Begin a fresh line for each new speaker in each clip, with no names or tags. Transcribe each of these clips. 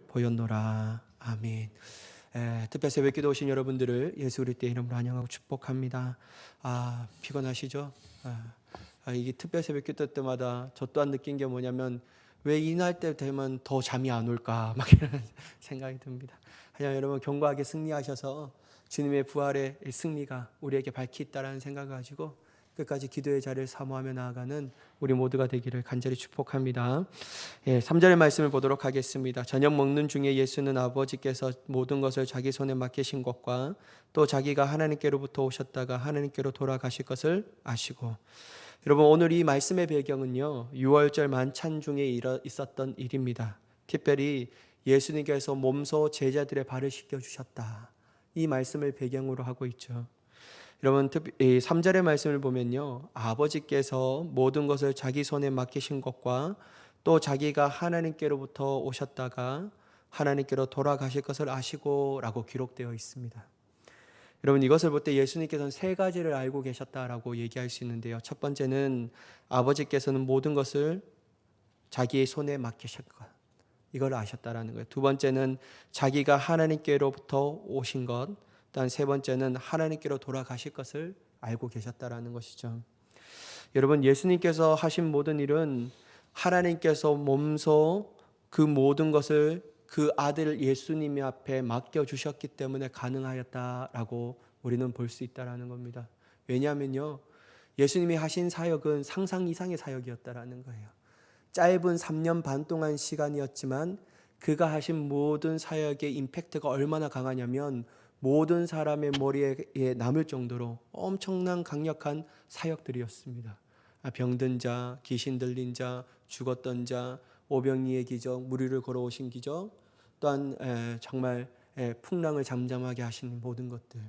보였노라. 아멘. 특별 새벽기도 오신 여러분들을 예수 그리스도의 이름으로 환영하고 축복합니다. 피곤하시죠? 이게 특별 새벽기도 때마다 저 또한 느낀 게 뭐냐면 왜 이날 때 되면 더 잠이 안 올까 막 이런 생각이 듭니다. 하지만 여러분 견고하게 승리하셔서 주님의 부활의 승리가 우리에게 밝히 있다라는 생각을 가지고 끝까지 기도의 자리를 사모하며 나아가는 우리 모두가 되기를 간절히 축복합니다. 3절의 말씀을 보도록 하겠습니다. 저녁 먹는 중에 예수는 아버지께서 모든 것을 자기 손에 맡기신 것과 또 자기가 하나님께로부터 오셨다가 하나님께로 돌아가실 것을 아시고. 여러분, 오늘 이 말씀의 배경은요 6월절 만찬 중에 있었던 일입니다. 특별히 예수님께서 몸소 제자들의 발을 씻겨주셨다, 이 말씀을 배경으로 하고 있죠. 여러분, 3절의 말씀을 보면요 아버지께서 모든 것을 자기 손에 맡기신 것과 또 자기가 하나님께로부터 오셨다가 하나님께로 돌아가실 것을 아시고 라고 기록되어 있습니다. 여러분, 이것을 볼 때 예수님께서는 세 가지를 알고 계셨다라고 얘기할 수 있는데요. 첫 번째는 아버지께서는 모든 것을 자기의 손에 맡기실 것, 이걸 아셨다라는 거예요. 두 번째는 자기가 하나님께로부터 오신 것, 또한 세 번째는 하나님께로 돌아가실 것을 알고 계셨다라는 것이죠. 여러분, 예수님께서 하신 모든 일은 하나님께서 몸소 그 모든 것을 그 아들 예수님 앞에 맡겨주셨기 때문에 가능하였다라고 우리는 볼 수 있다라는 겁니다. 왜냐하면요 예수님이 하신 사역은 상상 이상의 사역이었다라는 거예요. 짧은 3년 반 동안 시간이었지만 그가 하신 모든 사역의 임팩트가 얼마나 강하냐면 모든 사람의 머리에 남을 정도로 엄청난 강력한 사역들이었습니다. 병든 자, 귀신 들린 자, 죽었던 자, 오병이의 기적, 무리를 걸어오신 기적, 또한 정말 풍랑을 잠잠하게 하신 모든 것들,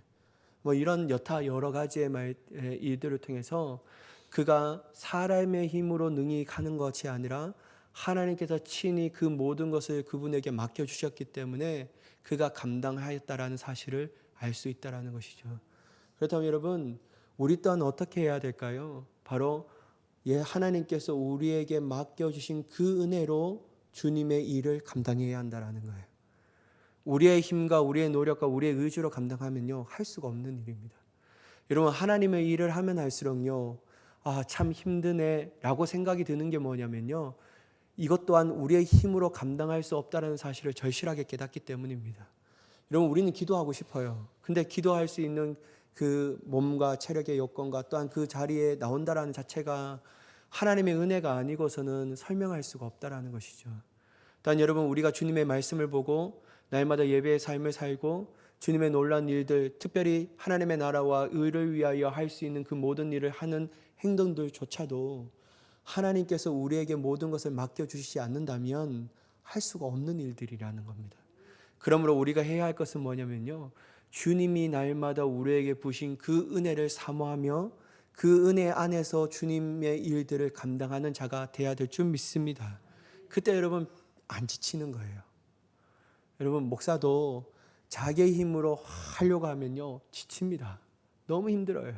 이런 여타 여러 가지의 일들을 통해서 그가 사람의 힘으로 능히 가는 것이 아니라 하나님께서 친히 그 모든 것을 그분에게 맡겨주셨기 때문에 그가 감당하였다라는 사실을 알 수 있다라는 것이죠. 그렇다면 여러분, 우리 또한 어떻게 해야 될까요? 바로 하나님께서 우리에게 맡겨주신 그 은혜로 주님의 일을 감당해야 한다라는 거예요. 우리의 힘과 우리의 노력과 우리의 의지로 감당하면요 할 수가 없는 일입니다. 여러분, 하나님의 일을 하면 할수록요 참 힘드네 라고 생각이 드는 게 뭐냐면요 이것 또한 우리의 힘으로 감당할 수 없다는 사실을 절실하게 깨닫기 때문입니다. 여러분, 우리는 기도하고 싶어요. 근데 기도할 수 있는 그 몸과 체력의 여건과 또한 그 자리에 나온다라는 자체가 하나님의 은혜가 아니고서는 설명할 수가 없다라는 것이죠. 또한 여러분, 우리가 주님의 말씀을 보고 날마다 예배의 삶을 살고 주님의 놀라운 일들, 특별히 하나님의 나라와 의를 위하여 할 수 있는 그 모든 일을 하는 행동들조차도 하나님께서 우리에게 모든 것을 맡겨주시지 않는다면 할 수가 없는 일들이라는 겁니다. 그러므로 우리가 해야 할 것은 뭐냐면요 주님이 날마다 우리에게 부신 그 은혜를 사모하며 그 은혜 안에서 주님의 일들을 감당하는 자가 되어야 될 줄 믿습니다. 그때 여러분 안 지치는 거예요. 여러분, 목사도 자기의 힘으로 하려고 하면요 지칩니다. 너무 힘들어요.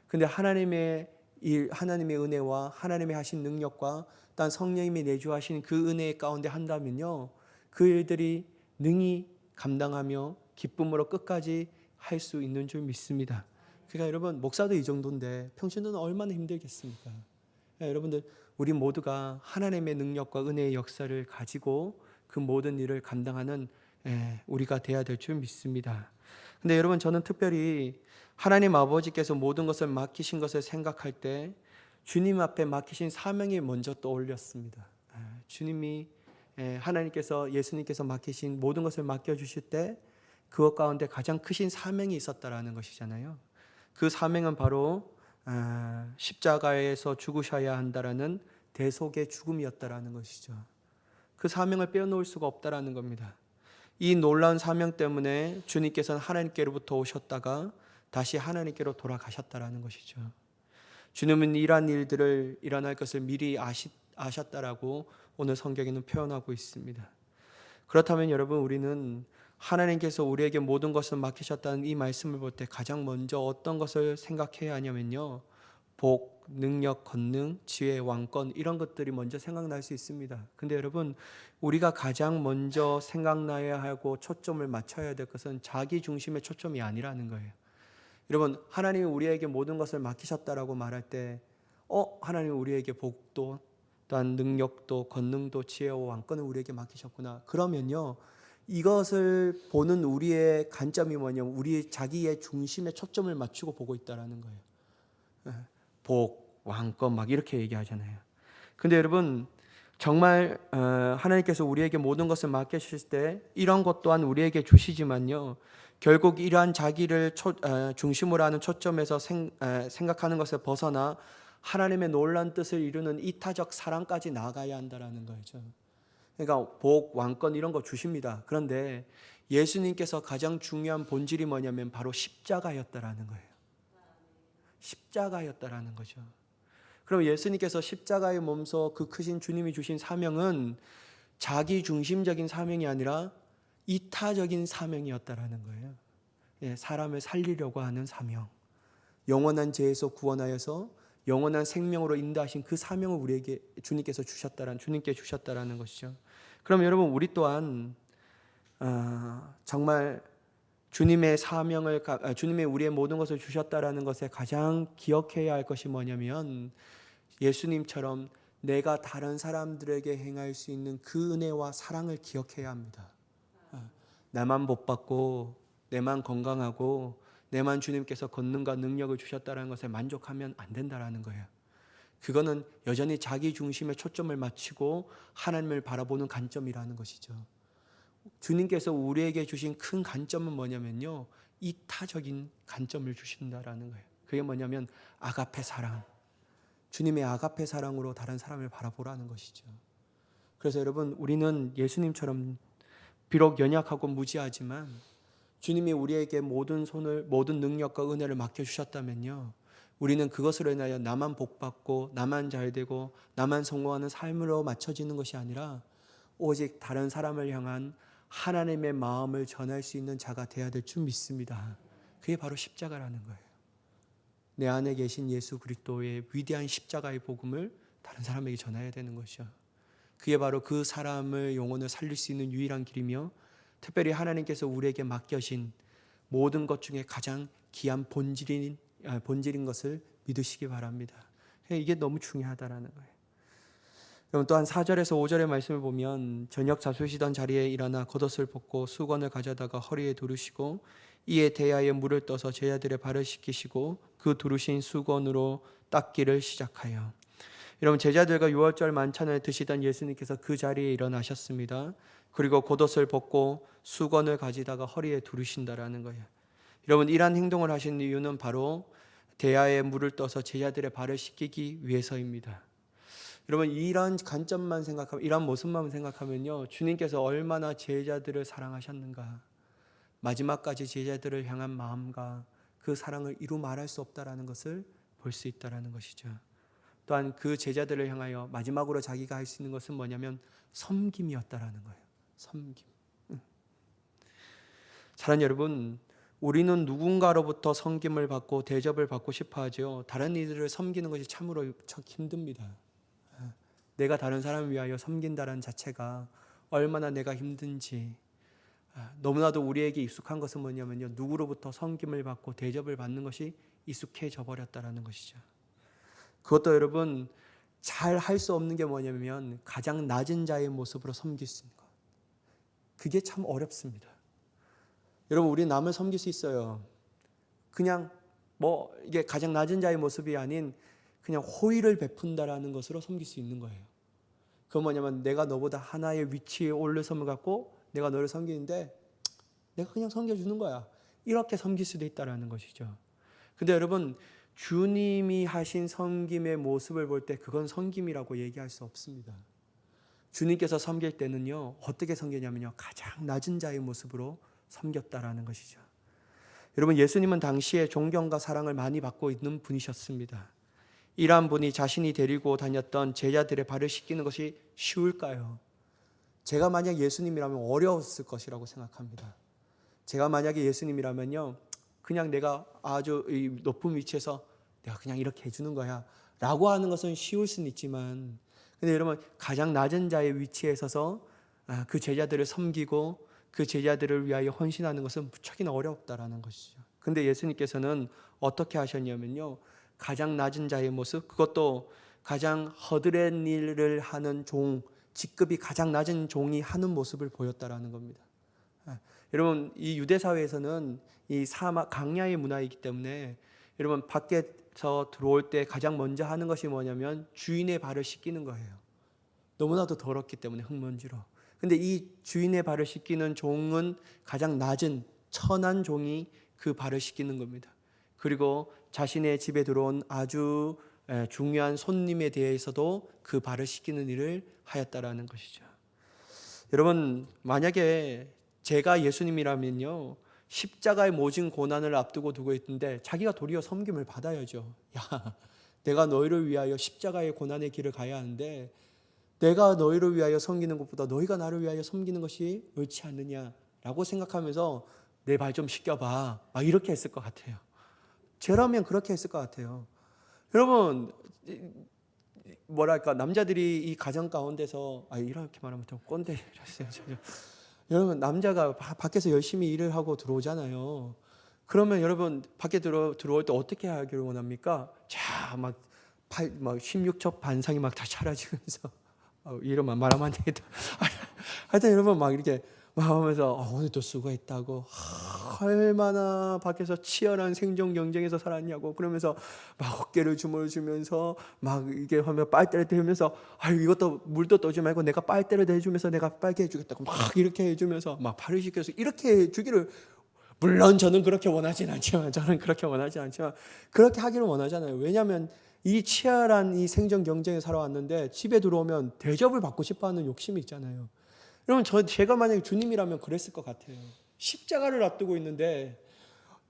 근데 하나님의 일, 하나님의 은혜와 하나님의 하신 능력과 또한 성령님이 내주하신 그 은혜 가운데 한다면요 그 일들이 능히 감당하며 기쁨으로 끝까지 할 수 있는 줄 믿습니다. 그러니까 여러분, 목사도 이 정도인데 평신도는 얼마나 힘들겠습니까? 여러분들, 우리 모두가 하나님의 능력과 은혜의 역사를 가지고 그 모든 일을 감당하는 우리가 돼야 될 줄 믿습니다. 근데 여러분, 저는 특별히 하나님 아버지께서 모든 것을 맡기신 것을 생각할 때 주님 앞에 맡기신 사명이 먼저 떠올렸습니다. 주님이 하나님께서, 예수님께서 맡기신 모든 것을 맡겨주실 때 그것 가운데 가장 크신 사명이 있었다라는 것이잖아요. 그 사명은 바로 십자가에서 죽으셔야 한다라는 대속의 죽음이었다라는 것이죠. 그 사명을 빼어놓을 수가 없다라는 겁니다. 이 놀라운 사명 때문에 주님께서는 하나님께로부터 오셨다가 다시 하나님께로 돌아가셨다라는 것이죠. 주님은 이러한 일들을 일어날 것을 미리 아셨다라고 오늘 성경에는 표현하고 있습니다. 그렇다면 여러분, 우리는 하나님께서 우리에게 모든 것을 맡기셨다는 이 말씀을 볼 때 가장 먼저 어떤 것을 생각해야 하냐면요 복, 능력, 권능, 지혜, 왕권 이런 것들이 먼저 생각날 수 있습니다. 근데 여러분, 우리가 가장 먼저 생각나야 하고 초점을 맞춰야 될 것은 자기 중심의 초점이 아니라는 거예요. 여러분, 하나님이 우리에게 모든 것을 맡기셨다라고 말할 때 하나님이 우리에게 복도 또한 능력도 권능도 지혜와 왕권을 우리에게 맡기셨구나. 그러면요, 이것을 보는 우리의 관점이 뭐냐면 우리 자기의 중심에 초점을 맞추고 보고 있다라는 거예요. 복, 왕권 막 이렇게 얘기하잖아요. 근데 여러분, 정말 하나님께서 우리에게 모든 것을 맡기실 때 이런 것 또한 우리에게 주시지만요, 결국 이러한 자기를 중심으로 하는 초점에서 생각하는 것을 벗어나 하나님의 놀라운 뜻을 이루는 이타적 사랑까지 나아가야 한다라는 거죠. 그러니까 복, 왕권 이런 거 주십니다. 그런데 예수님께서 가장 중요한 본질이 뭐냐면 바로 십자가였다라는 거예요. 십자가였다라는 거죠. 그럼 예수님께서 십자가의 몸소 그 크신 주님이 주신 사명은 자기 중심적인 사명이 아니라 이타적인 사명이었다라는 거예요. 사람을 살리려고 하는 사명, 영원한 죄에서 구원하여서 영원한 생명으로 인도하신 그 사명을 우리에게 주님께 주셨다라는 것이죠. 그럼 여러분, 우리 또한 정말 주님의 사명을, 주님의 우리의 모든 것을 주셨다라는 것에 가장 기억해야 할 것이 뭐냐면 예수님처럼 내가 다른 사람들에게 행할 수 있는 그 은혜와 사랑을 기억해야 합니다. 나만 복받고 내만 건강하고 내만 주님께서 권능과 능력을 주셨다는 것에 만족하면 안 된다라는 거예요. 그거는 여전히 자기 중심에 초점을 맞추고 하나님을 바라보는 관점이라는 것이죠. 주님께서 우리에게 주신 큰 관점은 뭐냐면요, 이타적인 관점을 주신다라는 거예요. 그게 뭐냐면 아가페 사랑, 주님의 아가페 사랑으로 다른 사람을 바라보라는 것이죠. 그래서 여러분, 우리는 예수님처럼 비록 연약하고 무지하지만 주님이 우리에게 모든 능력과 은혜를 맡겨주셨다면요, 우리는 그것으로 인하여 나만 복받고 나만 잘되고 나만 성공하는 삶으로 맞춰지는 것이 아니라 오직 다른 사람을 향한 하나님의 마음을 전할 수 있는 자가 되어야 될 줄 믿습니다. 그게 바로 십자가라는 거예요. 내 안에 계신 예수 그리스도의 위대한 십자가의 복음을 다른 사람에게 전해야 되는 것이죠. 그게 바로 그 사람의 영혼을 살릴 수 있는 유일한 길이며 특별히 하나님께서 우리에게 맡겨진 모든 것 중에 가장 귀한 본질인 것을 믿으시기 바랍니다. 이게 너무 중요하다라는 거예요. 여러분, 또한 4절에서 5절의 말씀을 보면 저녁 잡수시던 자리에 일어나 겉옷을 벗고 수건을 가져다가 허리에 두르시고 이에 대야에 물을 떠서 제자들의 발을 씻기시고 그 두르신 수건으로 닦기를 시작하여. 여러분, 제자들과 유월절 만찬을 드시던 예수님께서 그 자리에 일어나셨습니다. 그리고 겉옷을 벗고 수건을 가지다가 허리에 두르신다라는 거예요. 여러분, 이러한 행동을 하신 이유는 바로 대야에 물을 떠서 제자들의 발을 씻기기 위해서입니다. 여러분, 이런 관점만 생각하면, 이런 모습만 생각하면요, 주님께서 얼마나 제자들을 사랑하셨는가, 마지막까지 제자들을 향한 마음과 그 사랑을 이루 말할 수 없다라는 것을 볼 수 있다라는 것이죠. 또한 그 제자들을 향하여 마지막으로 자기가 할 수 있는 것은 뭐냐면 섬김이었다라는 거예요. 섬김. 사랑하는 여러분, 우리는 누군가로부터 섬김을 받고 대접을 받고 싶어 하죠. 다른 이들을 섬기는 것이 참으로 힘듭니다. 내가 다른 사람을 위하여 섬긴다는 자체가 얼마나 내가 힘든지. 너무나도 우리에게 익숙한 것은 뭐냐면요, 누구로부터 섬김을 받고 대접을 받는 것이 익숙해져 버렸다라는 것이죠. 그것도 여러분, 잘 할 수 없는 게 뭐냐면 가장 낮은 자의 모습으로 섬길 수 있는 것. 그게 참 어렵습니다. 여러분, 우리 남을 섬길 수 있어요. 그냥 이게 가장 낮은 자의 모습이 아닌 그냥 호의를 베푼다라는 것으로 섬길 수 있는 거예요. 그건 뭐냐면 내가 너보다 하나의 위치에 올려섬을 갖고 내가 너를 섬기는데 내가 그냥 섬겨주는 거야. 이렇게 섬길 수도 있다라는 것이죠. 근데 여러분, 주님이 하신 섬김의 모습을 볼 때 그건 섬김이라고 얘기할 수 없습니다. 주님께서 섬길 때는요, 어떻게 섬기냐면요, 가장 낮은 자의 모습으로 섬겼다라는 것이죠. 여러분, 예수님은 당시에 존경과 사랑을 많이 받고 있는 분이셨습니다. 이러한 분이 자신이 데리고 다녔던 제자들의 발을 씻기는 것이 쉬울까요? 제가 만약 예수님이라면 어려웠을 것이라고 생각합니다. 제가 만약에 예수님이라면요, 그냥 내가 아주 높은 위치에서 내가 그냥 이렇게 해주는 거야 라고 하는 것은 쉬울 수는 있지만, 근데 여러분 가장 낮은 자의 위치에 서서 그 제자들을 섬기고 그 제자들을 위하여 헌신하는 것은 무척이나 어렵다라는 것이죠. 근데 예수님께서는 어떻게 하셨냐면요, 가장 낮은 자의 모습, 그것도 가장 허드렛 일을 하는 종, 직급이 가장 낮은 종이 하는 모습을 보였다라는 겁니다. 여러분 이 유대 사회에서는 이 사막 강야의 문화이기 때문에 여러분 밖에서 들어올 때 가장 먼저 하는 것이 뭐냐면 주인의 발을 씻기는 거예요. 너무나도 더럽기 때문에 흙먼지로. 근데 이 주인의 발을 씻기는 종은 가장 낮은 천한 종이 그 발을 씻기는 겁니다. 그리고 자신의 집에 들어온 아주 중요한 손님에 대해서도 그 발을 씻기는 일을 하였다라는 것이죠. 여러분 만약에 제가 예수님이라면요, 십자가의 모진 고난을 앞두고 두고 있는데 자기가 도리어 섬김을 받아야죠. 야, 내가 너희를 위하여 십자가의 고난의 길을 가야 하는데 내가 너희를 위하여 섬기는 것보다 너희가 나를 위하여 섬기는 것이 옳지 않느냐라고 생각하면서 내 발 좀 씻겨봐, 막 이렇게 했을 것 같아요. 저라면 그렇게 했을 것 같아요. 여러분 뭐랄까, 남자들이 이 가정 가운데서 이렇게 말하면 좀 꼰대였어요. 여러분 남자가 밖에서 열심히 일을 하고 들어오잖아요. 그러면 여러분 밖에 들어올 때 어떻게 하기를 원합니까? 자, 막 16첩 반상이 막 다 차려지면서 이러면 말하면 안 되겠다. 하여튼 여러분 막 이렇게 막 하면서 오늘도 수고했다고, 얼마나 밖에서 치열한 생존 경쟁에서 살았냐고, 그러면서 막 어깨를 주물주면서 막 이게 하면 빨대를 대면서 이것도 물도 떠지 말고 내가 빨대를 대주면서 내가 빨게 해주겠다고 막 이렇게 해주면서 막 발을 씻겨서 이렇게 해주기를, 물론 저는 그렇게 원하진 않지만 그렇게 하기를 원하잖아요. 왜냐하면 이 치열한 이 생존 경쟁에 살아왔는데 집에 들어오면 대접을 받고 싶어하는 욕심이 있잖아요. 여러분 제가 만약에 주님이라면 그랬을 것 같아요. 십자가를 앞두고 있는데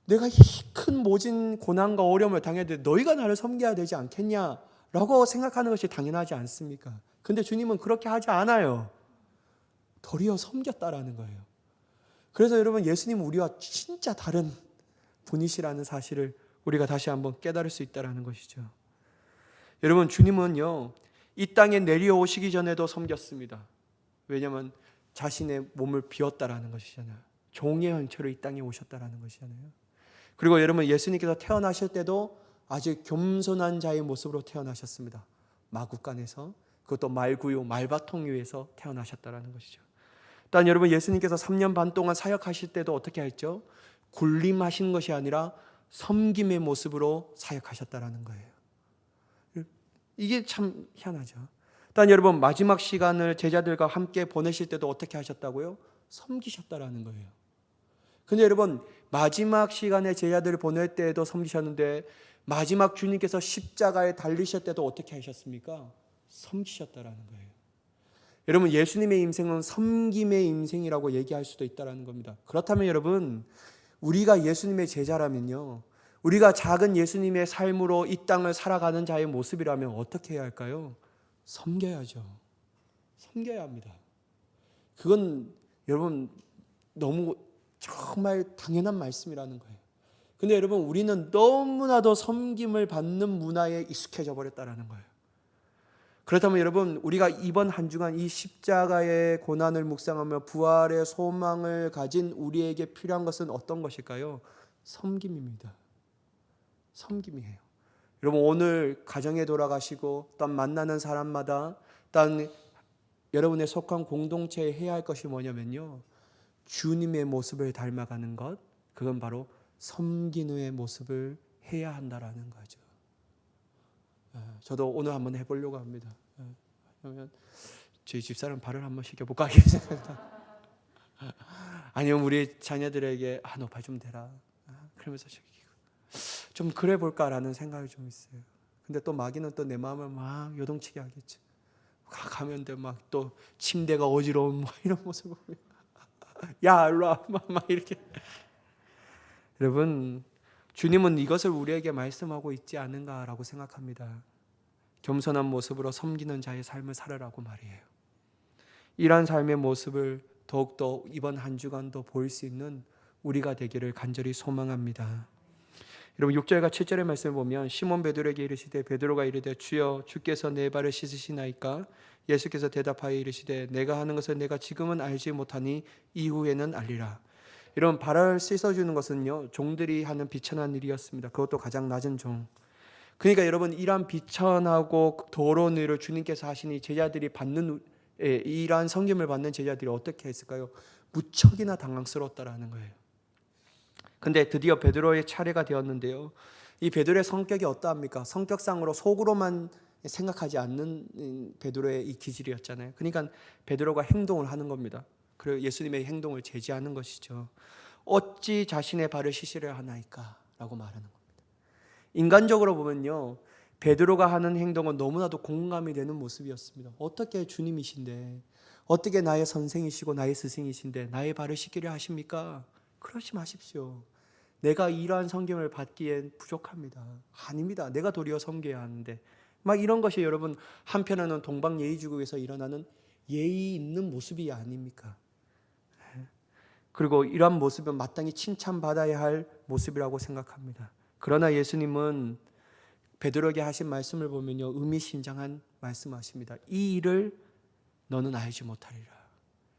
내가 이 큰 모진 고난과 어려움을 당했는데 너희가 나를 섬겨야 되지 않겠냐라고 생각하는 것이 당연하지 않습니까? 근데 주님은 그렇게 하지 않아요. 도리어 섬겼다라는 거예요. 그래서 여러분 예수님은 우리와 진짜 다른 분이시라는 사실을 우리가 다시 한번 깨달을 수 있다는 것이죠. 여러분 주님은요, 이 땅에 내려오시기 전에도 섬겼습니다. 왜냐하면 자신의 몸을 비웠다라는 것이잖아요. 종의 형체로 이 땅에 오셨다라는 것이잖아요. 그리고 여러분 예수님께서 태어나실 때도 아주 겸손한 자의 모습으로 태어나셨습니다. 마구간에서, 그것도 말구유, 말바통 위에서 태어나셨다라는 것이죠. 또 여러분 예수님께서 3년 반 동안 사역하실 때도 어떻게 했죠? 군림하신 것이 아니라 섬김의 모습으로 사역하셨다라는 거예요. 이게 참 희한하죠. 또 여러분 마지막 시간을 제자들과 함께 보내실 때도 어떻게 하셨다고요? 섬기셨다라는 거예요. 근데 여러분 마지막 시간에 제자들을 보낼 때에도 섬기셨는데 마지막 주님께서 십자가에 달리실 때도 어떻게 하셨습니까? 섬기셨다라는 거예요. 여러분 예수님의 인생은 섬김의 인생이라고 얘기할 수도 있다는 겁니다. 그렇다면 여러분 우리가 예수님의 제자라면요, 우리가 작은 예수님의 삶으로 이 땅을 살아가는 자의 모습이라면 어떻게 해야 할까요? 섬겨야죠. 섬겨야 합니다. 그건 여러분 너무 정말 당연한 말씀이라는 거예요. 근데 여러분 우리는 너무나도 섬김을 받는 문화에 익숙해져 버렸다는 거예요. 그렇다면 여러분 우리가 이번 한 주간 이 십자가의 고난을 묵상하며 부활의 소망을 가진 우리에게 필요한 것은 어떤 것일까요? 섬김입니다. 섬김이에요. 여러분 오늘 가정에 돌아가시고 또 만나는 사람마다 또 여러분의 속한 공동체에 해야 할 것이 뭐냐면요, 주님의 모습을 닮아가는 것, 그건 바로 섬기는 모습을 해야 한다라는 거죠. 저도 오늘 한번 해보려고 합니다. 그러면 저희 집사람 발을 한번 시켜볼까 하겠습니다. 아니면 우리 자녀들에게 너 발 좀 대라, 그러면서 좀 그래 볼까라는 생각이 좀 있어요. 근데 또 마귀는 또 내 마음을 막 요동치게 하겠죠. 가면 막 또 침대가 어지러운 막 이런 모습을 보면 야 일로 와 막 이렇게. 여러분 주님은 이것을 우리에게 말씀하고 있지 않은가라고 생각합니다. 겸손한 모습으로 섬기는 자의 삶을 살아라고 말이에요. 이러한 삶의 모습을 더욱더 이번 한 주간도 보일 수 있는 우리가 되기를 간절히 소망합니다. 여러분 6절과 7절의 말씀을 보면 시몬 베드로에게 이르시되 베드로가 이르되 주여 주께서 내 발을 씻으시나이까? 예수께서 대답하여 이르시되 내가 하는 것을 내가 지금은 알지 못하니 이후에는 알리라. 이런 발을 씻어주는 것은요 종들이 하는 비천한 일이었습니다. 그것도 가장 낮은 종. 그러니까 여러분 이러한 비천하고 더러운 일을 주님께서 하시니 제자들이 받는 이러한 섬김을 받는 제자들이 어떻게 했을까요? 무척이나 당황스러웠다라는 거예요. 근데 드디어 베드로의 차례가 되었는데요. 이 베드로의 성격이 어떠합니까? 성격상으로 속으로만 생각하지 않는 베드로의 이 기질이었잖아요. 그러니까 베드로가 행동을 하는 겁니다. 그리고 예수님의 행동을 제지하는 것이죠. 어찌 자신의 발을 씻으려 하나이까? 라고 말하는 겁니다. 인간적으로 보면요, 베드로가 하는 행동은 너무나도 공감이 되는 모습이었습니다. 어떻게 주님이신데, 어떻게 나의 선생이시고 나의 스승이신데 나의 발을 씻기려 하십니까? 그러지 마십시오. 내가 이러한 섬김을 받기엔 부족합니다. 아닙니다. 내가 도리어 섬겨야 하는데. 막 이런 것이 여러분 한편으로는 동방예의지국에서 일어나는 예의 있는 모습이 아닙니까? 그리고 이러한 모습은 마땅히 칭찬받아야 할 모습이라고 생각합니다. 그러나 예수님은 베드로에게 하신 말씀을 보면요, 의미심장한 말씀하십니다. 이 일을 너는 알지 못하리라.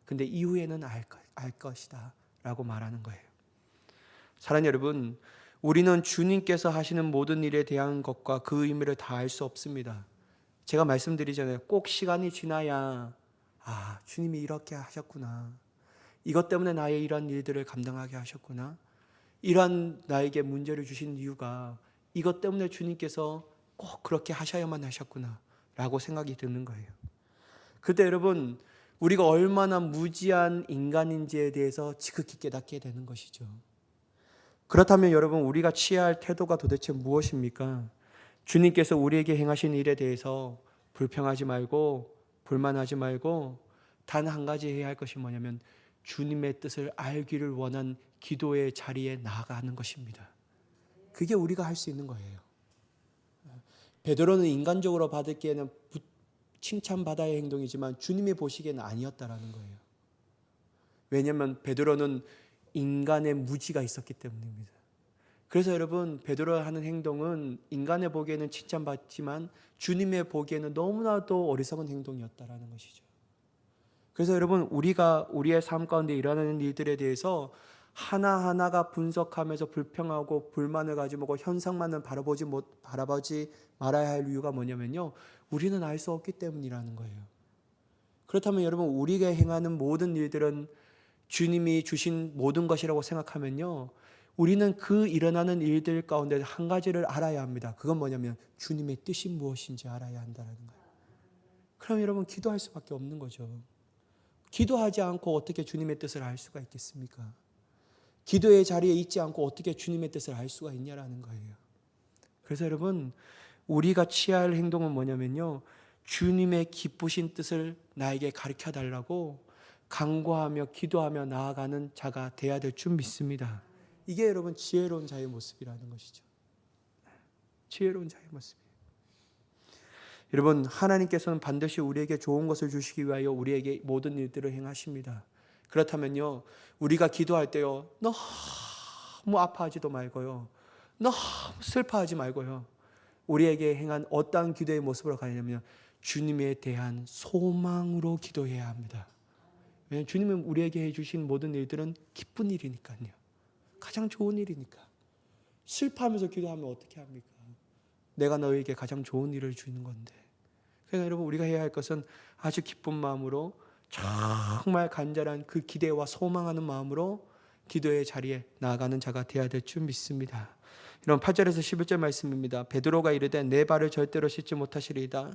근데 이후에는 알 것이다 라고 말하는 거예요. 사랑하는 여러분, 우리는 주님께서 하시는 모든 일에 대한 것과 그 의미를 다 알 수 없습니다. 제가 말씀드리잖아요. 꼭 시간이 지나야 주님이 이렇게 하셨구나, 이것 때문에 나의 이런 일들을 감당하게 하셨구나, 이러한 나에게 문제를 주신 이유가 이것 때문에 주님께서 꼭 그렇게 하셔야만 하셨구나 라고 생각이 드는 거예요. 그때 여러분, 우리가 얼마나 무지한 인간인지에 대해서 지극히 깨닫게 되는 것이죠. 그렇다면 여러분, 우리가 취해야 할 태도가 도대체 무엇입니까? 주님께서 우리에게 행하신 일에 대해서 불평하지 말고 불만하지 말고 단 한 가지 해야 할 것이 뭐냐면 주님의 뜻을 알기를 원한 기도의 자리에 나아가는 것입니다. 그게 우리가 할 수 있는 거예요. 베드로는 인간적으로 받기에는 칭찬받아야 할 행동이지만 주님이 보시기에는 아니었다라는 거예요. 왜냐하면 베드로는 인간의 무지가 있었기 때문입니다. 그래서 여러분, 베드로가 하는 행동은 인간의 보기에는 칭찬받지만 주님의 보기에는 너무나도 어리석은 행동이었다라는 것이죠. 그래서 여러분, 우리가 우리의 삶 가운데 일어나는 일들에 대해서 하나하나가 분석하면서 불평하고 불만을 가지고 현상만을 바라보지 말아야 할 이유가 뭐냐면요, 우리는 알 수 없기 때문이라는 거예요. 그렇다면 여러분, 우리가 행하는 모든 일들은 주님이 주신 모든 것이라고 생각하면요, 우리는 그 일어나는 일들 가운데 한 가지를 알아야 합니다. 그건 뭐냐면 주님의 뜻이 무엇인지 알아야 한다는 거예요. 그럼 여러분, 기도할 수밖에 없는 거죠. 기도하지 않고 어떻게 주님의 뜻을 알 수가 있겠습니까? 기도의 자리에 있지 않고 어떻게 주님의 뜻을 알 수가 있냐라는 거예요. 그래서 여러분, 우리가 취해야 할 행동은 뭐냐면요, 주님의 기쁘신 뜻을 나에게 가르쳐 달라고 간구하며 기도하며 나아가는 자가 돼야 될 줄 믿습니다. 이게 여러분 지혜로운 자의 모습이라는 것이죠. 지혜로운 자의 모습이에요. 여러분, 하나님께서는 반드시 우리에게 좋은 것을 주시기 위하여 우리에게 모든 일들을 행하십니다. 그렇다면요, 우리가 기도할 때요, 너무 아파하지도 말고요, 너무 슬퍼하지 말고요, 우리에게 행한 어떠한 기도의 모습으로 가냐면 주님에 대한 소망으로 기도해야 합니다. 왜냐하면 주님은 우리에게 해주신 모든 일들은 기쁜 일이니까요. 가장 좋은 일이니까. 슬퍼하면서 기도하면 어떻게 합니까? 내가 너에게 가장 좋은 일을 주는 건데. 그러니까 여러분, 우리가 해야 할 것은 아주 기쁜 마음으로 정말 간절한 그 기대와 소망하는 마음으로 기도의 자리에 나아가는 자가 되어야 될 줄 믿습니다. 이런 8절에서 11절 말씀입니다. 베드로가 이르되 내 발을 절대로 씻지 못하시리이다.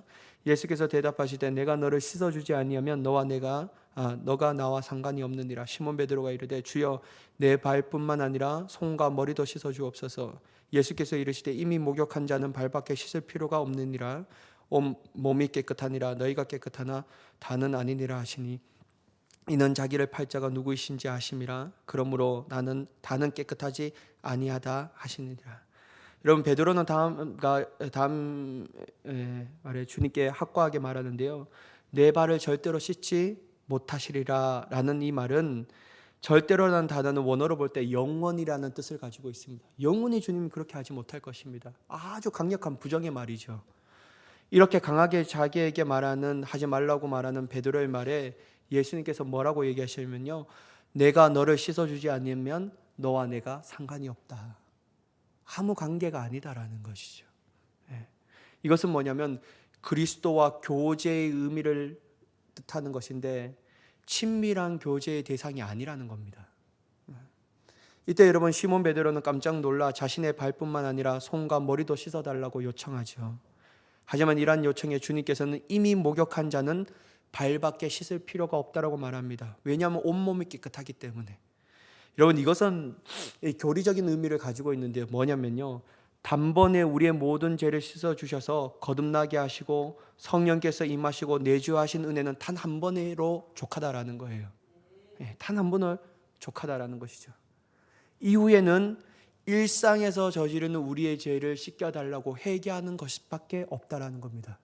예수께서 대답하시되 내가 너를 씻어주지 아니하면 너가 나와 상관이 없느니라. 시몬 베드로가 이르되 주여 내 발뿐만 아니라 손과 머리도 씻어주옵소서. 예수께서 이르시되 이미 목욕한 자는 발밖에 씻을 필요가 없느니라. 온 몸이 깨끗하니라. 너희가 깨끗하나 다는 아니니라 하시니 이는 자기를 팔 자가 누구이신지 아심이라. 그러므로 다는 깨끗하지 아니하다 하시니라. 여러분, 베드로는 다음 말에 주님께 확고하게 말하는데요, 내 발을 절대로 씻지 못하시리라 라는 이 말은 절대로라는 단어는 원어로 볼 때 영원이라는 뜻을 가지고 있습니다. 영원히 주님은 그렇게 하지 못할 것입니다. 아주 강력한 부정의 말이죠. 이렇게 강하게 자기에게 말하는, 하지 말라고 말하는 베드로의 말에 예수님께서 뭐라고 얘기하시냐면요, 내가 너를 씻어주지 않으면 너와 내가 상관이 없다. 아무 관계가 아니다라는 것이죠. 이것은 뭐냐면 그리스도와 교제의 의미를 뜻하는 것인데 친밀한 교제의 대상이 아니라는 겁니다. 이때 여러분, 시몬 베드로는 깜짝 놀라 자신의 발뿐만 아니라 손과 머리도 씻어달라고 요청하죠. 하지만 이러한 요청에 주님께서는 이미 목욕한 자는 발밖에 씻을 필요가 없다라고 말합니다. 왜냐하면 온몸이 깨끗하기 때문에. 여러분, 이것은 교리적인 의미를 가지고 있는데요, 뭐냐면요, 단번에 우리의 모든 죄를 씻어주셔서 거듭나게 하시고 성령께서 임하시고 내주하신 은혜는 단 한 번으로 족하다라는 거예요. 단 한 번을 족하다라는 것이죠. 이후에는 일상에서 저지르는 우리의 죄를 씻겨달라고 회개하는 것밖에 없다라는 겁니다.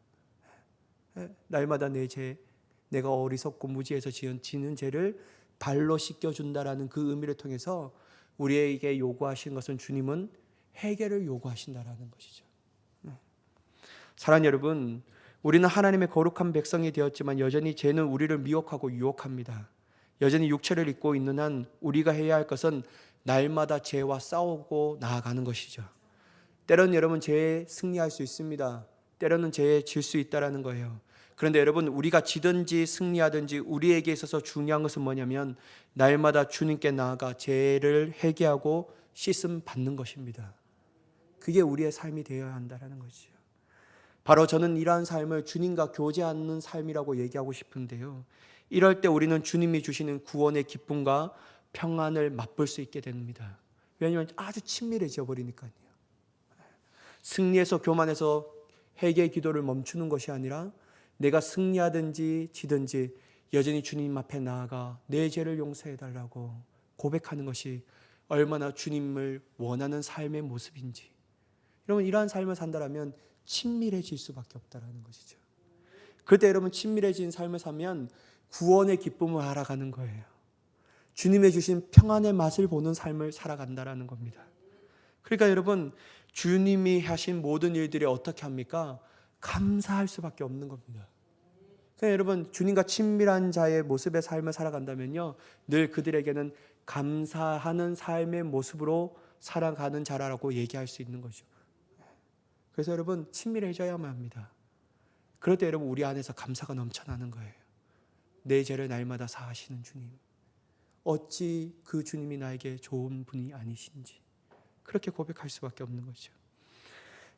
날마다 내 죄, 내가 어리석고 무지해서 지는 죄를 발로 씻겨준다라는 그 의미를 통해서 우리에게 요구하신 것은, 주님은 회개를 요구하신다라는 것이죠. 사랑하는 여러분, 우리는 하나님의 거룩한 백성이 되었지만 여전히 죄는 우리를 미혹하고 유혹합니다. 여전히 육체를 입고 있는 한 우리가 해야 할 것은 날마다 죄와 싸우고 나아가는 것이죠. 때로는 여러분, 죄에 승리할 수 있습니다. 때로는 죄에 질 수 있다는 거예요. 그런데 여러분, 우리가 지든지 승리하든지 우리에게 있어서 중요한 것은 뭐냐면 날마다 주님께 나아가 죄를 회개하고 씻음 받는 것입니다. 그게 우리의 삶이 되어야 한다는 것이죠. 바로 저는 이러한 삶을 주님과 교제하는 삶이라고 얘기하고 싶은데요, 이럴 때 우리는 주님이 주시는 구원의 기쁨과 평안을 맛볼 수 있게 됩니다. 왜냐하면 아주 친밀해져 버리니까요. 승리해서 교만해서 회개의 기도를 멈추는 것이 아니라 내가 승리하든지 지든지 여전히 주님 앞에 나아가 내 죄를 용서해 달라고 고백하는 것이 얼마나 주님을 원하는 삶의 모습인지. 여러분, 이러한 삶을 산다면 친밀해질 수밖에 없다는 것이죠. 그때 여러분, 친밀해진 삶을 사면 구원의 기쁨을 알아가는 거예요. 주님의 주신 평안의 맛을 보는 삶을 살아간다는 겁니다. 그러니까 여러분, 주님이 하신 모든 일들이 어떻게 합니까? 감사할 수밖에 없는 겁니다. 그러니까 여러분, 주님과 친밀한 자의 모습의 삶을 살아간다면요, 늘 그들에게는 감사하는 삶의 모습으로 살아가는 자라고 얘기할 수 있는 거죠. 그래서 여러분, 친밀해져야만 합니다. 그럴 때 여러분, 우리 안에서 감사가 넘쳐나는 거예요. 내 죄를 날마다 사하시는 주님, 어찌 그 주님이 나에게 좋은 분이 아니신지, 그렇게 고백할 수밖에 없는 거죠.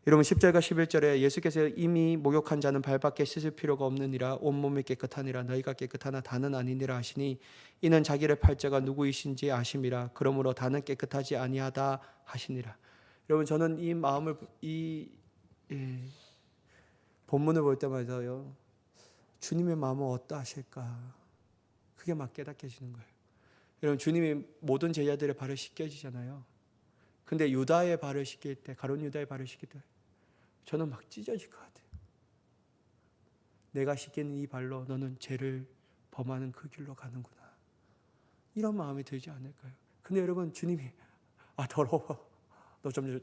여러분, 10절과 11절에 예수께서 이미 목욕한 자는 발밖에 씻을 필요가 없느니라, 온몸이 깨끗하니라, 너희가 깨끗하나 다는 아니니라 하시니, 이는 자기를 팔자가 누구이신지 아심이라. 그러므로 다는 깨끗하지 아니하다 하시니라. 여러분, 저는 이 마음을, 본문을 볼 때마다요, 주님의 마음은 어떠하실까, 그게 막 깨닫게지는 거예요. 여러분, 주님이 모든 제자들의 발을 씻겨지잖아요. 근데 유다의 발을 씻길 때, 가룟 유다의 발을 씻길 때 저는 막 찢어질 것 같아요. 내가 씻기는 이 발로 너는 죄를 범하는 그 길로 가는구나, 이런 마음이 들지 않을까요? 근데 여러분, 주님이 더러워, 너 좀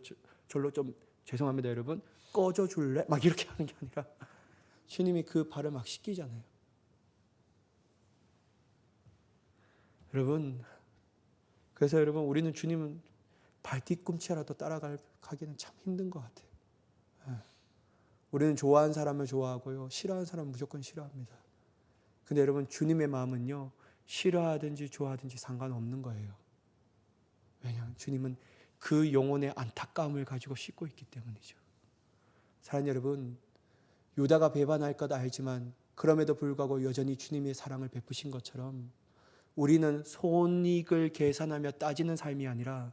절로 좀, 죄송합니다 여러분, 꺼져 줄래? 막 이렇게 하는 게 아니라 주님이 그 발을 막 씻기잖아요. 여러분, 그래서 여러분, 우리는 주님은 발 뒤꿈치라도 따라가기는 참 힘든 것 같아요. 우리는 좋아하는 사람을 좋아하고요, 싫어하는 사람은 무조건 싫어합니다. 근데 여러분, 주님의 마음은요, 싫어하든지 좋아하든지 상관없는 거예요. 왜냐하면 주님은 그 영혼의 안타까움을 가지고 씻고 있기 때문이죠. 사랑하는 여러분, 유다가 배반할 것 알지만 그럼에도 불구하고 여전히 주님의 사랑을 베푸신 것처럼 우리는 손익을 계산하며 따지는 삶이 아니라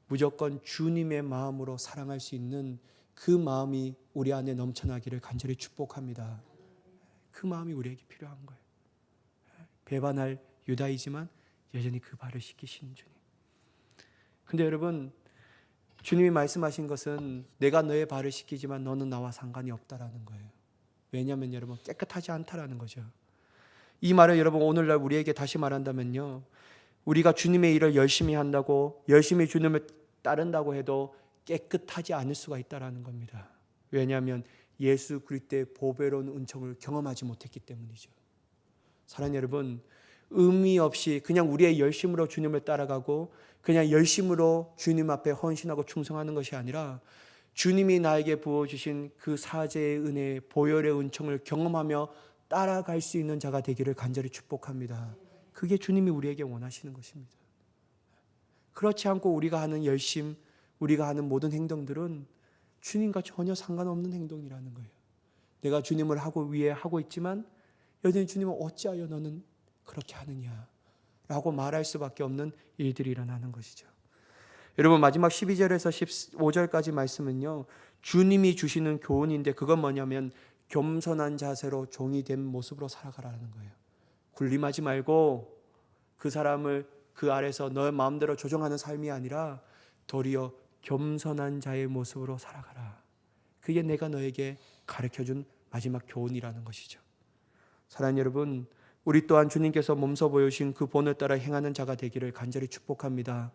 무조건 주님의 마음으로 사랑할 수 있는 그 마음이 우리 안에 넘쳐나기를 간절히 축복합니다. 그 마음이 우리에게 필요한 거예요. 배반할 유다이지만 여전히 그 발을 씻기시는 주님. 근데 여러분, 주님이 말씀하신 것은 내가 너의 발을 씻기지만 너는 나와 상관이 없다라는 거예요. 왜냐하면 여러분, 깨끗하지 않다라는 거죠. 이 말을 여러분, 오늘날 우리에게 다시 말한다면요, 우리가 주님의 일을 열심히 한다고, 열심히 주님을 따른다고 해도 깨끗하지 않을 수가 있다는 겁니다. 왜냐하면 예수 그리스도의 보배로운 은총을 경험하지 못했기 때문이죠. 사랑하는 여러분, 의미 없이 그냥 우리의 열심으로 주님을 따라가고 그냥 열심으로 주님 앞에 헌신하고 충성하는 것이 아니라 주님이 나에게 부어주신 그 사제의 은혜, 보혈의 은총을 경험하며 따라갈 수 있는 자가 되기를 간절히 축복합니다. 그게 주님이 우리에게 원하시는 것입니다. 그렇지 않고 우리가 하는 열심, 우리가 하는 모든 행동들은 주님과 전혀 상관없는 행동이라는 거예요. 내가 주님을 위해 하고 있지만 여전히 주님은 어찌하여 너는 그렇게 하느냐 라고 말할 수밖에 없는 일들이 일어나는 것이죠. 여러분, 마지막 12절에서 15절까지 말씀은요, 주님이 주시는 교훈인데 그건 뭐냐면 겸손한 자세로 종이 된 모습으로 살아가라는 거예요. 군림하지 말고 그 사람을 그 아래서 너의 마음대로 조종하는 삶이 아니라 도리어 겸손한 자의 모습으로 살아가라. 그게 내가 너에게 가르쳐준 마지막 교훈이라는 것이죠. 사랑하는 여러분, 우리 또한 주님께서 몸소 보여주신 그 본을 따라 행하는 자가 되기를 간절히 축복합니다.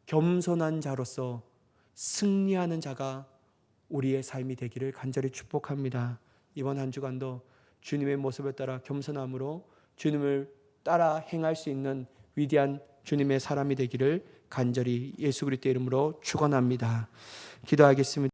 겸손한 자로서 승리하는 자가 우리의 삶이 되기를 간절히 축복합니다. 이번 한 주간도 주님의 모습을 따라 겸손함으로 주님을 따라 행할 수 있는 위대한 주님의 사람이 되기를 간절히 예수 그리스도의 이름으로 축원합니다. 기도하겠습니다.